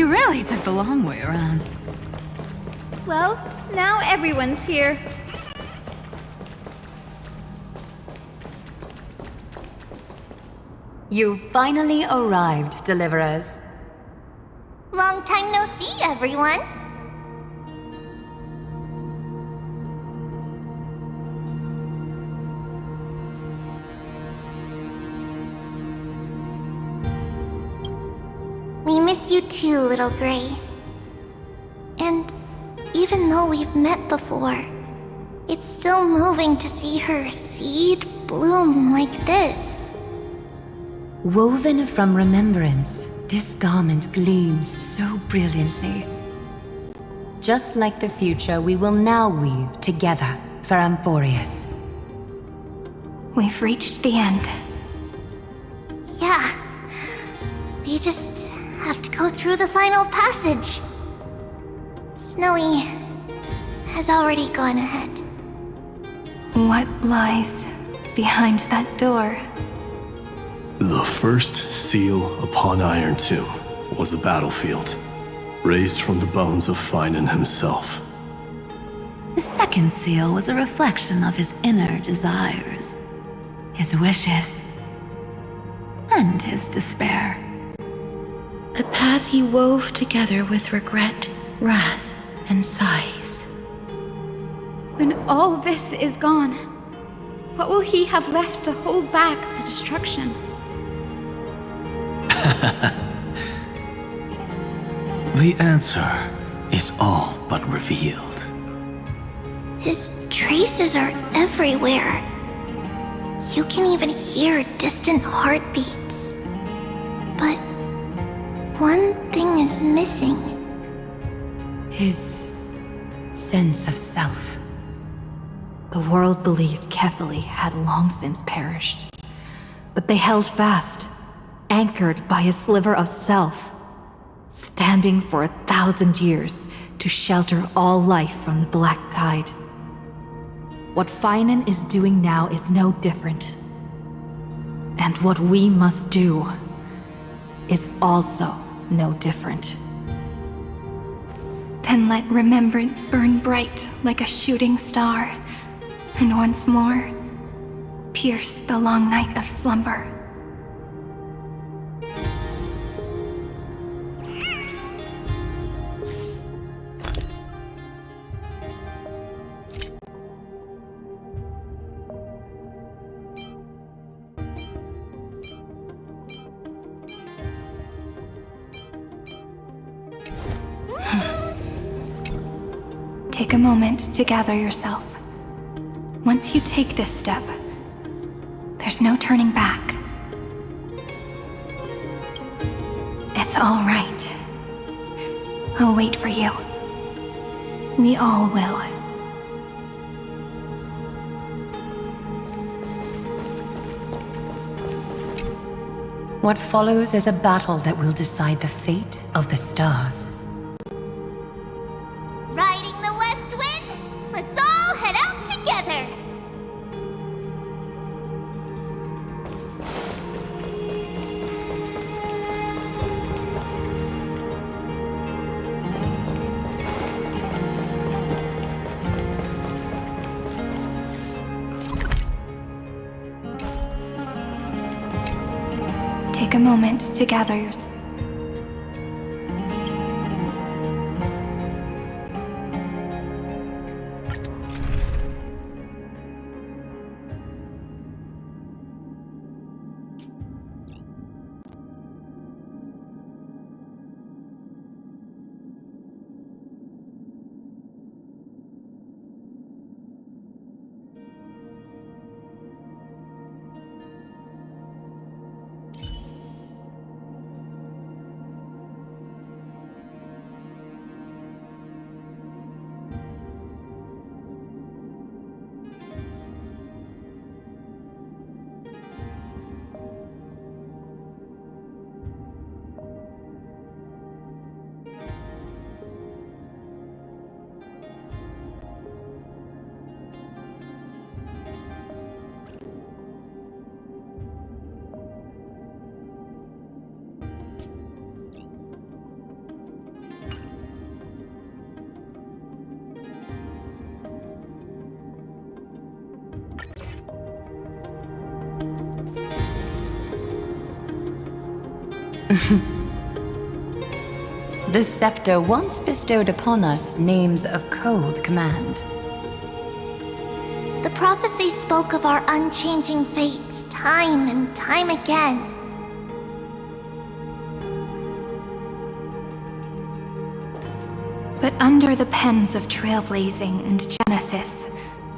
You really took the long way around. Well, now everyone's here. You finally arrived, Deliverers. Long time no see, everyone. We miss you too, Little Gray. And even though we've met before, it's still moving to see her seed bloom like this. Woven from remembrance, this garment gleams so brilliantly. Just like the future, we will now weave together for Amphorius. We've reached the end. Yeah. We just have to go through the final passage. Snowy has already gone ahead. What lies behind that door? The first seal upon Iron Tomb was a battlefield, raised from the bones of Finan himself. The second seal was a reflection of his inner desires, his wishes, and his despair. A path he wove together with regret, wrath, and sighs. When all this is gone, what will he have left to hold back the destruction? The answer is all but revealed. His traces are everywhere. You can even hear distant heartbeats. But one thing is missing. His sense of self. The world believed Kefili had long since perished, but they held fast, anchored by a sliver of self, standing for 1,000 years to shelter all life from the Black Tide. What Finan is doing now is no different. And what we must do is also no different. Then let remembrance burn bright like a shooting star, and once more, pierce the long night of slumber. Take a moment to gather yourself. Once you take this step, there's no turning back. It's all right. I'll wait for you. We all will. What follows is a battle that will decide the fate of the stars. Riding the west wind, let's all head out together. Take a moment to gather yourself. The scepter once bestowed upon us names of cold command. The prophecy spoke of our unchanging fates time and time again. But under the pens of trailblazing and genesis,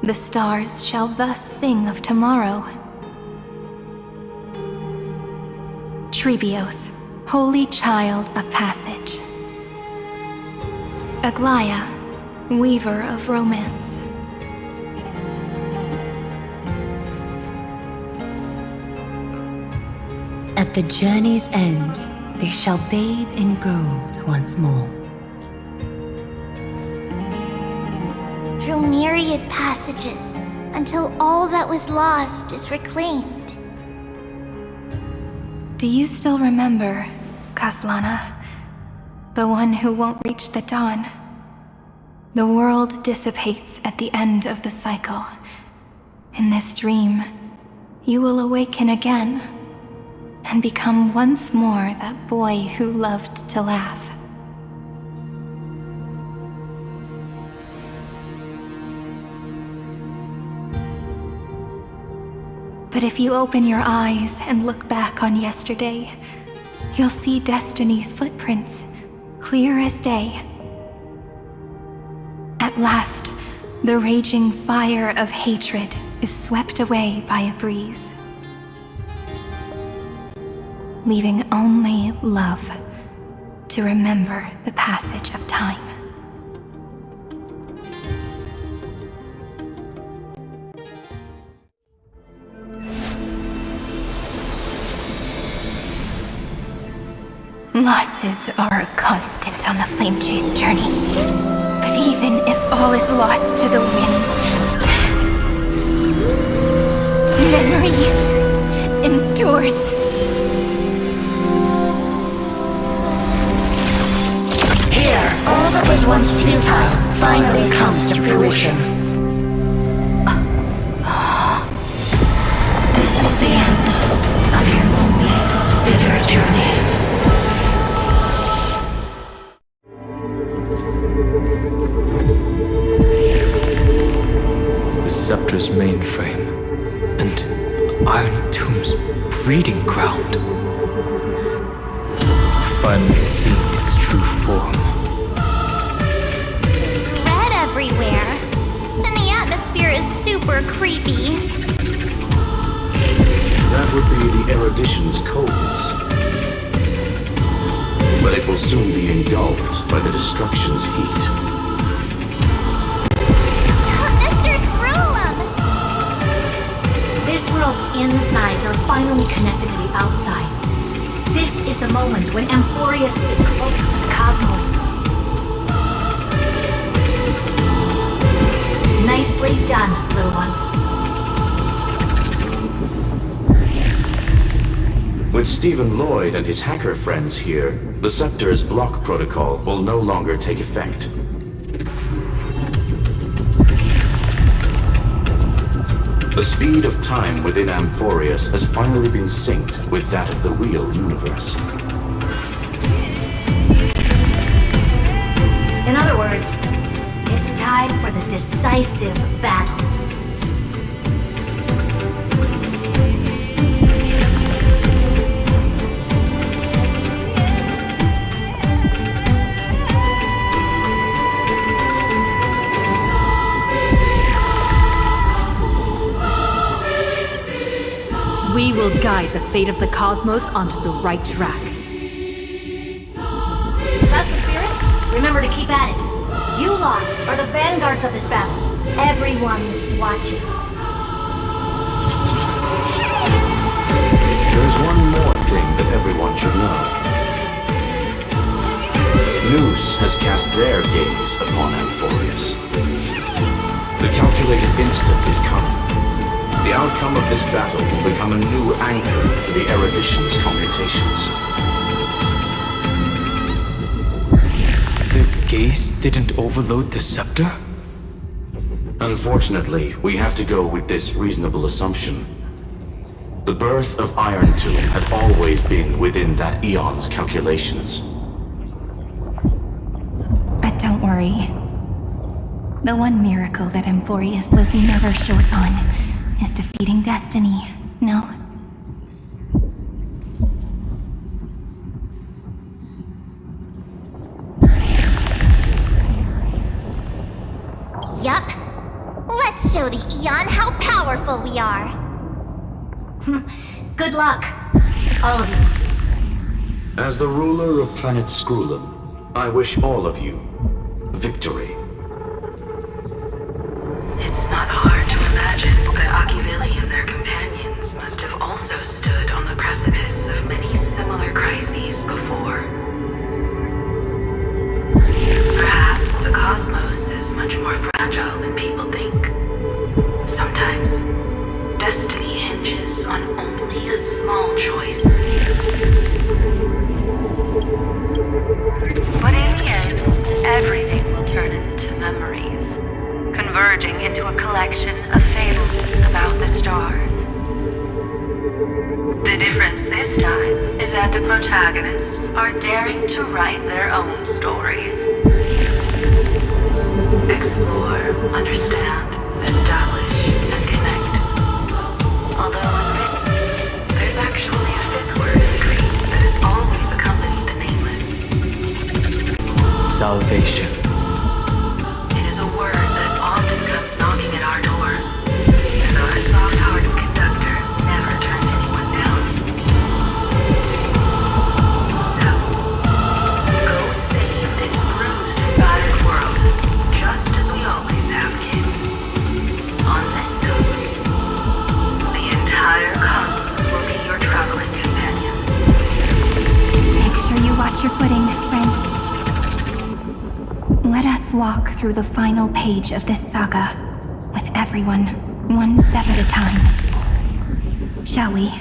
the stars shall thus sing of tomorrow. Trebios, holy child of passage. Aglaia, weaver of romance. At the journey's end, they shall bathe in gold once more. Through myriad passages, until all that was lost is reclaimed. Do you still remember, Kaslana? The one who won't reach the dawn? The world dissipates at the end of the cycle. In this dream, you will awaken again, and become once more that boy who loved to laugh. But if you open your eyes and look back on yesterday, you'll see Destiny's footprints, clear as day. At last, the raging fire of hatred is swept away by a breeze, leaving only love to remember the passage of time. Losses are a constant on the Flame Chase journey. But even if all is lost to the wind, memory endures. Here, all that was once futile finally comes to fruition. This is the end of your lonely, bitter journey. Scepter's mainframe, and Iron Tomb's breeding ground. Finally seeing its true form. It's red everywhere, and the atmosphere is super creepy. That would be the erudition's coldness. But it will soon be engulfed by the destruction's heat. This world's insides are finally connected to the outside. This is the moment when Amphorius is closest to the cosmos. Nicely done, little ones. With Stephen Lloyd and his hacker friends here, the Scepter's block protocol will no longer take effect. The speed of time within Amphorius has finally been synced with that of the real universe. In other words, it's time for the decisive battle. We will guide the fate of the cosmos onto the right track. That's the spirit. Remember to keep at it. You lot are the vanguards of this battle. Everyone's watching. There's one more thing that everyone should know. Noose has cast their gaze upon Amphorius. The calculated instant is coming. The outcome of this battle will become a new anchor for the erudition's computations. The gaze didn't overload the scepter? Unfortunately, we have to go with this reasonable assumption. The birth of Iron Tomb had always been within that eon's calculations. But don't worry. The one miracle that Amphorius was never short on is defeating destiny, no? Yup. Let's show the Eon how powerful we are. Good luck, all of you. As the ruler of planet Skrulum, I wish all of you victory. It's not hard to imagine that Akivili and their companions must have also stood on the precipice of many similar crises before. Perhaps the cosmos is much more fragile than people think. Sometimes, destiny hinges on only a small choice. But in the end, everything will turn into memories, converging into a collection of fables about the stars. The difference this time is that the protagonists are daring to write their own stories. Explore, understand, establish, and connect. Although unwritten, there's actually a fifth word in the creed that has always accompanied the nameless. Salvation. It is a word that often comes knocking at our door, and our soft-hearted conductor never turned anyone down. So, go save this bruised and battered world, just as we always have, kids. On this stone, the entire cosmos will be your traveling companion. Make sure you watch your footing, friend. Let us walk through the final page of this saga, with everyone, one step at a time. Shall we?